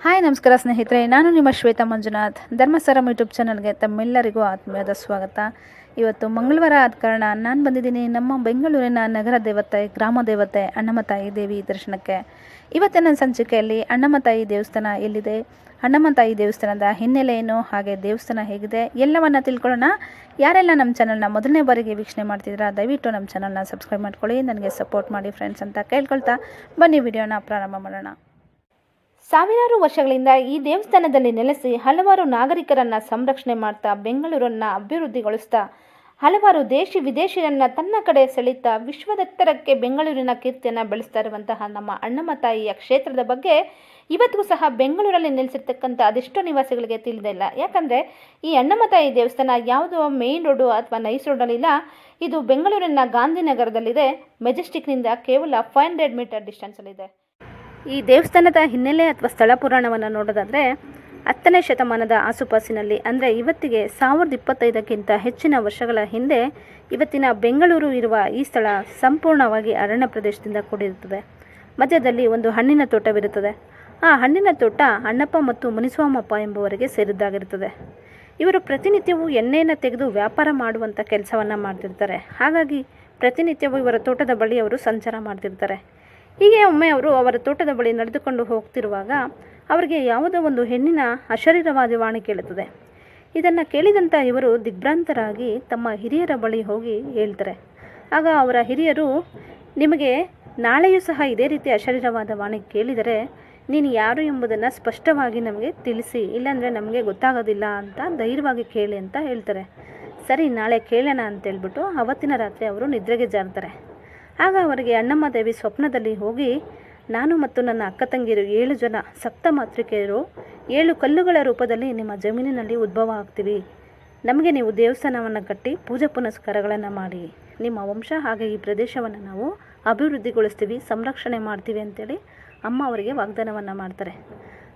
Hi ನಮಸ್ಕಾರ ಸ್ನೇಹಿತರೆ, ನಾನು ನಿಮ್ಮ ಶ್ವೇತಾ ಮಂಜುನಾಥ್. ಧರ್ಮಸರಂ ಯೂಟ್ಯೂಬ್ ಚಾನಲ್ಗೆ ತಮ್ಮೆಲ್ಲರಿಗೂ ಆತ್ಮೀಯದ ಸ್ವಾಗತ. ಇವತ್ತು ಮಂಗಳವಾರ ಆದ ಕಾರಣ ನಾನು ಬಂದಿದ್ದೀನಿ ನಮ್ಮ ಬೆಂಗಳೂರಿನ ನಗರ ದೇವತೆ, ಗ್ರಾಮ ದೇವತೆ ಅಣ್ಣಮ್ಮತಾಯಿ ದೇವಿ ದರ್ಶನಕ್ಕೆ. ಇವತ್ತಿನ ಸಂಚಿಕೆಯಲ್ಲಿ ಅಣ್ಣಮ್ಮತಾಯಿ ದೇವಸ್ಥಾನ ಎಲ್ಲಿದೆ, ಅಣ್ಣಮ್ಮತಾಯಿ ದೇವಸ್ಥಾನದ ಹಿನ್ನೆಲೆ ಏನು, ಹಾಗೆ ದೇವಸ್ಥಾನ ಹೇಗಿದೆ ಎಲ್ಲವನ್ನು ತಿಳ್ಕೊಳ್ಳೋಣ. ಯಾರೆಲ್ಲ ನಮ್ಮ ಚಾನಲ್ನ ಮೊದಲನೇ ಬಾರಿಗೆ ವೀಕ್ಷಣೆ ಮಾಡ್ತಿದ್ದೀರಾ ದಯವಿಟ್ಟು ನಮ್ಮ ಚಾನಲ್ನ ಸಬ್ಸ್ಕ್ರೈಬ್ ಮಾಡ್ಕೊಳ್ಳಿ, ನನಗೆ ಸಪೋರ್ಟ್ ಮಾಡಿ ಫ್ರೆಂಡ್ಸ್ ಅಂತ ಕೇಳ್ಕೊಳ್ತಾ ಬನ್ನಿ ವಿಡಿಯೋನ ಪ್ರಾರಂಭ ಮಾಡೋಣ. ಸಾವಿರಾರು ವರ್ಷಗಳಿಂದ ಈ ದೇವಸ್ಥಾನದಲ್ಲಿ ನೆಲೆಸಿ ಹಲವಾರು ನಾಗರಿಕರನ್ನು ಸಂರಕ್ಷಣೆ ಮಾಡ್ತಾ ಬೆಂಗಳೂರನ್ನು ಅಭಿವೃದ್ಧಿಗೊಳಿಸ್ತಾ ಹಲವಾರು ದೇಶಿ ವಿದೇಶಿಯರನ್ನು ತನ್ನ ಕಡೆ ಸೆಳೀತಾ ವಿಶ್ವದೆತ್ತರಕ್ಕೆ ಬೆಂಗಳೂರಿನ ಕೀರ್ತಿಯನ್ನು ಬೆಳೆಸ್ತಾ ಇರುವಂತಹ ನಮ್ಮ ಅಣ್ಣಮ್ಮತಾಯಿಯ ಕ್ಷೇತ್ರದ ಬಗ್ಗೆ ಇವತ್ತಿಗೂ ಸಹ ಬೆಂಗಳೂರಲ್ಲಿ ನೆಲೆಸಿರ್ತಕ್ಕಂಥ ಅದೆಷ್ಟೋ ನಿವಾಸಿಗಳಿಗೆ ತಿಳಿದಿಲ್ಲ. ಯಾಕಂದರೆ ಈ ಅಣ್ಣಮ್ಮತಾಯಿ ದೇವಸ್ಥಾನ ಯಾವುದೋ ಮೇನ್ ರೋಡು ಅಥವಾ ನೈಸ್ ರೋಡಲ್ಲಿಲ್ಲ. ಇದು ಬೆಂಗಳೂರಿನ ಗಾಂಧಿನಗರದಲ್ಲಿದೆ. ಮೆಜೆಸ್ಟಿಕ್ನಿಂದ ಕೇವಲ 500 ಮೀಟರ್ ಡಿಸ್ಟೆನ್ಸಲ್ಲಿದೆ. ಈ ದೇವಸ್ಥಾನದ ಹಿನ್ನೆಲೆ ಅಥವಾ ಸ್ಥಳ ಪುರಾಣವನ್ನು ನೋಡೋದಾದರೆ 10ನೇ ಶತಮಾನದ ಆಸುಪಾಸಿನಲ್ಲಿ, ಅಂದರೆ ಇವತ್ತಿಗೆ 1025ಕ್ಕಿಂತ ಹೆಚ್ಚಿನ ವರ್ಷಗಳ ಹಿಂದೆ ಇವತ್ತಿನ ಬೆಂಗಳೂರು ಇರುವ ಈ ಸ್ಥಳ ಸಂಪೂರ್ಣವಾಗಿ ಅರಣ್ಯ ಪ್ರದೇಶದಿಂದ ಕೂಡಿರುತ್ತದೆ. ಮಧ್ಯದಲ್ಲಿ ಒಂದು ಹಣ್ಣಿನ ತೋಟವಿರುತ್ತದೆ. ಆ ಹಣ್ಣಿನ ತೋಟ ಅಣ್ಣಪ್ಪ ಮತ್ತು ಮುನಿಸ್ವಾಮಪ್ಪ ಎಂಬುವರಿಗೆ ಸೇರಿದ್ದಾಗಿರುತ್ತದೆ. ಇವರು ಪ್ರತಿನಿತ್ಯವೂ ಎಣ್ಣೆಯನ್ನು ತೆಗೆದು ವ್ಯಾಪಾರ ಮಾಡುವಂಥ ಕೆಲಸವನ್ನು ಮಾಡ್ತಿರ್ತಾರೆ. ಹಾಗಾಗಿ ಪ್ರತಿನಿತ್ಯವೂ ಇವರ ತೋಟದ ಬಳಿ ಅವರು ಸಂಚಾರ ಮಾಡ್ತಿರ್ತಾರೆ. ಹೀಗೆ ಒಮ್ಮೆ ಅವರು ಅವರ ತೋಟದ ಬಳಿ ನಡೆದುಕೊಂಡು ಹೋಗ್ತಿರುವಾಗ ಅವರಿಗೆ ಯಾವುದೋ ಒಂದು ಹೆಣ್ಣಿನ ಅಶರೀರವಾದಿ ವಾಣಿ ಕೇಳುತ್ತದೆ. ಇದನ್ನು ಕೇಳಿದಂಥ ಇವರು ದಿಗ್ಭ್ರಾಂತರಾಗಿ ತಮ್ಮ ಹಿರಿಯರ ಬಳಿ ಹೋಗಿ ಹೇಳ್ತಾರೆ. ಆಗ ಅವರ ಹಿರಿಯರು, ನಿಮಗೆ ನಾಳೆಯೂ ಸಹ ಇದೇ ರೀತಿ ಅಶರೀರವಾದ ವಾಣಿ ಕೇಳಿದರೆ ನೀನು ಯಾರು ಎಂಬುದನ್ನು ಸ್ಪಷ್ಟವಾಗಿ ನಮಗೆ ತಿಳಿಸಿ, ಇಲ್ಲಾಂದರೆ ನಮಗೆ ಗೊತ್ತಾಗೋದಿಲ್ಲ ಅಂತ ಧೈರ್ಯವಾಗಿ ಕೇಳಿ ಅಂತ ಹೇಳ್ತಾರೆ. ಸರಿ, ನಾಳೆ ಕೇಳೋಣ ಅಂತೇಳ್ಬಿಟ್ಟು ಅವತ್ತಿನ ರಾತ್ರಿ ಅವರು ನಿದ್ರೆಗೆ ಜಾರ್ತಾರೆ. ಆಗ ಅವರಿಗೆ ಅಣ್ಣಮ್ಮ ದೇವಿ ಸ್ವಪ್ನದಲ್ಲಿ ಹೋಗಿ, ನಾನು ಮತ್ತು ನನ್ನ ಅಕ್ಕ ತಂಗಿಯರು 7 ಜನ ಸಪ್ತ ಮಾತೃಕೆಯರು 7 ಕಲ್ಲುಗಳ ರೂಪದಲ್ಲಿ ನಿಮ್ಮ ಜಮೀನಿನಲ್ಲಿ ಉದ್ಭವ ಆಗ್ತೀವಿ. ನಮಗೆ ನೀವು ದೇವಸ್ಥಾನವನ್ನು ಕಟ್ಟಿ ಪೂಜೆ ಪುನಸ್ಕಾರಗಳನ್ನು ಮಾಡಿ ನಿಮ್ಮ ವಂಶ ಹಾಗೆ ಈ ಪ್ರದೇಶವನ್ನು ನಾವು ಅಭಿವೃದ್ಧಿಗೊಳಿಸ್ತೀವಿ, ಸಂರಕ್ಷಣೆ ಮಾಡ್ತೀವಿ ಅಂತೇಳಿ ಅಮ್ಮ ಅವರಿಗೆ ವಾಗ್ದಾನವನ್ನು ಮಾಡ್ತಾರೆ.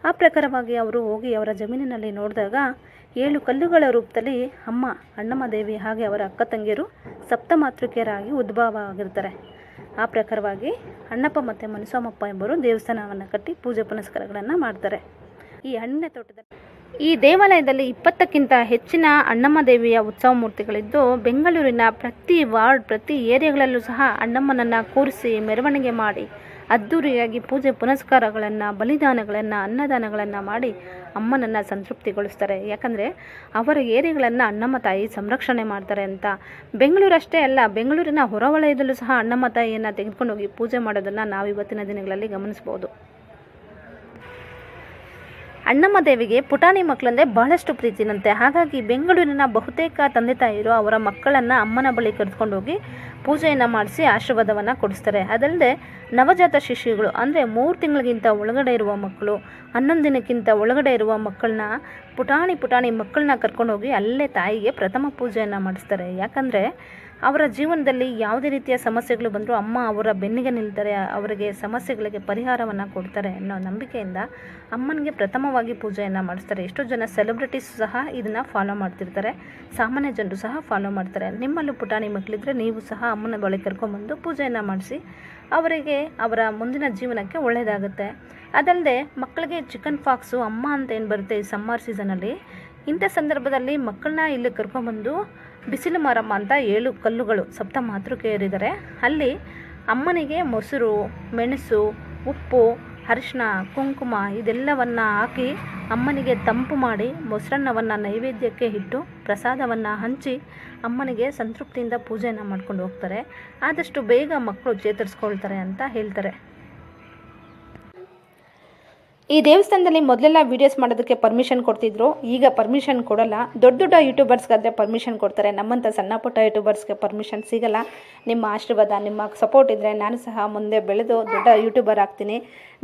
ಆ ಪ್ರಕಾರವಾಗಿ ಅವರು ಹೋಗಿ ಅವರ ಜಮೀನಿನಲ್ಲಿ ನೋಡಿದಾಗ 7 ಕಲ್ಲುಗಳ ರೂಪದಲ್ಲಿ ಅಮ್ಮ ಅಣ್ಣಮ್ಮ ದೇವಿ ಹಾಗೆ ಅವರ ಅಕ್ಕ ತಂಗಿಯರು ಸಪ್ತ ಮಾತೃಕೆಯರಾಗಿ ಉದ್ಭವ ಆಗಿರ್ತಾರೆ. ಆ ಪ್ರಕಾರವಾಗಿ ಅಣ್ಣಪ್ಪ ಮತ್ತು ಮುನಿಸ್ವಾಮಪ್ಪ ಎಂಬರು ದೇವಸ್ಥಾನವನ್ನು ಕಟ್ಟಿ ಪೂಜೆ ಪುನಸ್ಕಾರಗಳನ್ನು ಮಾಡ್ತಾರೆ. ಈ ಹಣ್ಣಿನ ತೋಟದಲ್ಲಿ ಈ ದೇವಾಲಯದಲ್ಲಿ 20ಕ್ಕಿಂತ ಹೆಚ್ಚಿನ ಅಣ್ಣಮ್ಮ ದೇವಿಯ ಉತ್ಸವ ಮೂರ್ತಿಗಳಿದ್ದು ಬೆಂಗಳೂರಿನ ಪ್ರತಿ ವಾರ್ಡ್, ಪ್ರತಿ ಏರಿಯಾಗಳಲ್ಲೂ ಸಹ ಅಣ್ಣಮ್ಮನನ್ನು ಕೂರಿಸಿ ಮೆರವಣಿಗೆ ಮಾಡಿ ಅದ್ಧೂರಿಯಾಗಿ ಪೂಜೆ ಪುನಸ್ಕಾರಗಳನ್ನು, ಬಲಿದಾನಗಳನ್ನು, ಅನ್ನದಾನಗಳನ್ನು ಮಾಡಿ ಅಮ್ಮನನ್ನು ಸಂತೃಪ್ತಿಗೊಳಿಸ್ತಾರೆ. ಯಾಕಂದರೆ ಅವರ ಏರಿಯಾಗಳನ್ನು ಅಣ್ಣಮ್ಮ ತಾಯಿ ಸಂರಕ್ಷಣೆ ಮಾಡ್ತಾರೆ ಅಂತ. ಬೆಂಗಳೂರಷ್ಟೇ ಅಲ್ಲ, ಬೆಂಗಳೂರಿನ ಹೊರವಲಯದಲ್ಲೂ ಸಹ ಅಣ್ಣಮ್ಮ ತಾಯಿಯನ್ನು ತೆಗೆದುಕೊಂಡು ಹೋಗಿ ಪೂಜೆ ಮಾಡೋದನ್ನು ನಾವು ಇವತ್ತಿನ ದಿನಗಳಲ್ಲಿ ಗಮನಿಸ್ಬೋದು. ಅಣ್ಣಮ್ಮ ದೇವಿಗೆ ಪುಟಾಣಿ ಮಕ್ಕಳಂದರೆ ಬಹಳಷ್ಟು ಪ್ರೀತಿನಂತೆ. ಹಾಗಾಗಿ ಬೆಂಗಳೂರಿನ ಬಹುತೇಕ ತಂದೆ ತಾಯಿಯರು ಅವರ ಮಕ್ಕಳನ್ನು ಅಮ್ಮನ ಬಳಿ ಕರೆದುಕೊಂಡು ಹೋಗಿ ಪೂಜೆಯನ್ನು ಮಾಡಿಸಿ ಆಶೀರ್ವಾದವನ್ನು ಕೊಡಿಸ್ತಾರೆ. ಅದಲ್ಲದೆ ನವಜಾತ ಶಿಶುಗಳು, ಅಂದರೆ 3 ತಿಂಗಳಿಗಿಂತ ಒಳಗಡೆ ಇರುವ ಮಕ್ಕಳು, 11 ದಿನಕ್ಕಿಂತ ಒಳಗಡೆ ಇರುವ ಮಕ್ಕಳನ್ನ, ಪುಟಾಣಿ ಮಕ್ಕಳನ್ನ ಕರ್ಕೊಂಡೋಗಿ ಅಲ್ಲೇ ತಾಯಿಗೆ ಪ್ರಥಮ ಪೂಜೆಯನ್ನು ಮಾಡಿಸ್ತಾರೆ. ಯಾಕಂದರೆ ಅವರ ಜೀವನದಲ್ಲಿ ಯಾವುದೇ ರೀತಿಯ ಸಮಸ್ಯೆಗಳು ಬಂದರೂ ಅಮ್ಮ ಅವರ ಬೆನ್ನಿಗೆ ನಿಲ್ತಾರೆ, ಅವರಿಗೆ ಸಮಸ್ಯೆಗಳಿಗೆ ಪರಿಹಾರವನ್ನು ಕೊಡ್ತಾರೆ ಅನ್ನೋ ನಂಬಿಕೆಯಿಂದ ಅಮ್ಮನಿಗೆ ಪ್ರಥಮವಾಗಿ ಪೂಜೆಯನ್ನು ಮಾಡಿಸ್ತಾರೆ. ಎಷ್ಟೋ ಜನ ಸೆಲೆಬ್ರಿಟೀಸ್ ಸಹ ಇದನ್ನು ಫಾಲೋ ಮಾಡ್ತಿರ್ತಾರೆ, ಸಾಮಾನ್ಯ ಜನರು ಸಹ ಫಾಲೋ ಮಾಡ್ತಾರೆ. ನಿಮ್ಮಲ್ಲೂ ಪುಟಾಣಿ ಮಕ್ಕಳಿದ್ರೆ ನೀವು ಸಹ ಅಮ್ಮನ ಬಳಿ ಕರ್ಕೊಂಬಂದು ಪೂಜೆಯನ್ನು ಮಾಡಿಸಿ ಅವರಿಗೆ ಅವರ ಮುಂದಿನ ಜೀವನಕ್ಕೆ ಒಳ್ಳೆಯದಾಗುತ್ತೆ. ಅದಲ್ಲದೆ ಮಕ್ಕಳಿಗೆ ಚಿಕನ್ ಪಾಕ್ಸು ಅಮ್ಮ ಅಂತ ಏನು ಬರುತ್ತೆ ಈ ಸಮ್ಮರ್ ಸೀಸನಲ್ಲಿ, ಇಂಥ ಸಂದರ್ಭದಲ್ಲಿ ಮಕ್ಕಳನ್ನ ಇಲ್ಲಿ ಕರ್ಕೊಂಬಂದು ಬಿಸಿಲು ಮಾರಮ್ಮ ಅಂತ 7 ಕಲ್ಲುಗಳು ಸಪ್ತ ಮಾತೃಕೆಯರಿದ್ದಾರೆ, ಅಲ್ಲಿ ಅಮ್ಮನಿಗೆ ಮೊಸರು, ಮೆಣಸು, ಉಪ್ಪು, ಅರಿಶಿನ, ಕುಂಕುಮ ಇದೆಲ್ಲವನ್ನು ಹಾಕಿ ಅಮ್ಮನಿಗೆ ತಂಪು ಮಾಡಿ ಮೊಸರನ್ನವನ್ನು ನೈವೇದ್ಯಕ್ಕೆ ಇಟ್ಟು ಪ್ರಸಾದವನ್ನು ಹಂಚಿ ಅಮ್ಮನಿಗೆ ಸಂತೃಪ್ತಿಯಿಂದ ಪೂಜೆಯನ್ನು ಮಾಡ್ಕೊಂಡು ಹೋಗ್ತಾರೆ. ಆದಷ್ಟು ಬೇಗ ಮಕ್ಕಳು ಚೇತರಿಸ್ಕೊಳ್ತಾರೆ ಅಂತ ಹೇಳ್ತಾರೆ. ಈ ದೇವಸ್ಥಾನದಲ್ಲಿ ಮೊದಲೆಲ್ಲ ವೀಡಿಯೋಸ್ ಮಾಡೋದಕ್ಕೆ ಪರ್ಮಿಷನ್ ಕೊಡ್ತಿದ್ರು, ಈಗ ಪರ್ಮಿಷನ್ ಕೊಡಲ್ಲ. ದೊಡ್ಡ ಯೂಟ್ಯೂಬರ್ಸ್ಗಾದರೆ ಪರ್ಮಿಷನ್ ಕೊಡ್ತಾರೆ, ನಮ್ಮಂಥ ಸಣ್ಣ ಪುಟ್ಟ ಯೂಟ್ಯೂಬರ್ಸ್ಗೆ ಪರ್ಮಿಷನ್ ಸಿಗಲ್ಲ. ನಿಮ್ಮ ಆಶೀರ್ವಾದ, ನಿಮ್ಮ ಸಪೋರ್ಟ್ ಇದ್ದರೆ ನಾನು ಸಹ ಮುಂದೆ ಬೆಳೆದು ದೊಡ್ಡ ಯೂಟ್ಯೂಬರ್ ಆಗ್ತೀನಿ.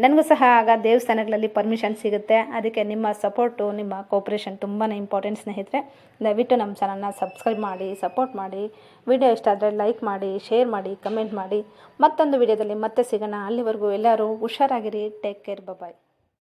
ನನಗೂ ಸಹ ಆಗ ದೇವಸ್ಥಾನಗಳಲ್ಲಿ ಪರ್ಮಿಷನ್ ಸಿಗುತ್ತೆ. ಅದಕ್ಕೆ ನಿಮ್ಮ ಸಪೋರ್ಟು, ನಿಮ್ಮ ಕೋಪ್ರೇಷನ್ ತುಂಬಾ ಇಂಪಾರ್ಟೆಂಟ್ ಸ್ನೇಹಿತರೆ. ದಯವಿಟ್ಟು ನಮ್ಮ ಚಾನಲ್ನ ಸಬ್ಸ್ಕ್ರೈಬ್ ಮಾಡಿ, ಸಪೋರ್ಟ್ ಮಾಡಿ. ವಿಡಿಯೋ ಇಷ್ಟ ಆದರೆ ಲೈಕ್ ಮಾಡಿ, ಶೇರ್ ಮಾಡಿ, ಕಮೆಂಟ್ ಮಾಡಿ. ಮತ್ತೊಂದು ವಿಡಿಯೋದಲ್ಲಿ ಮತ್ತೆ ಸಿಗೋಣ. ಅಲ್ಲಿವರೆಗೂ ಎಲ್ಲರೂ ಹುಷಾರಾಗಿರಿ. Take care. ಬಾಯ್.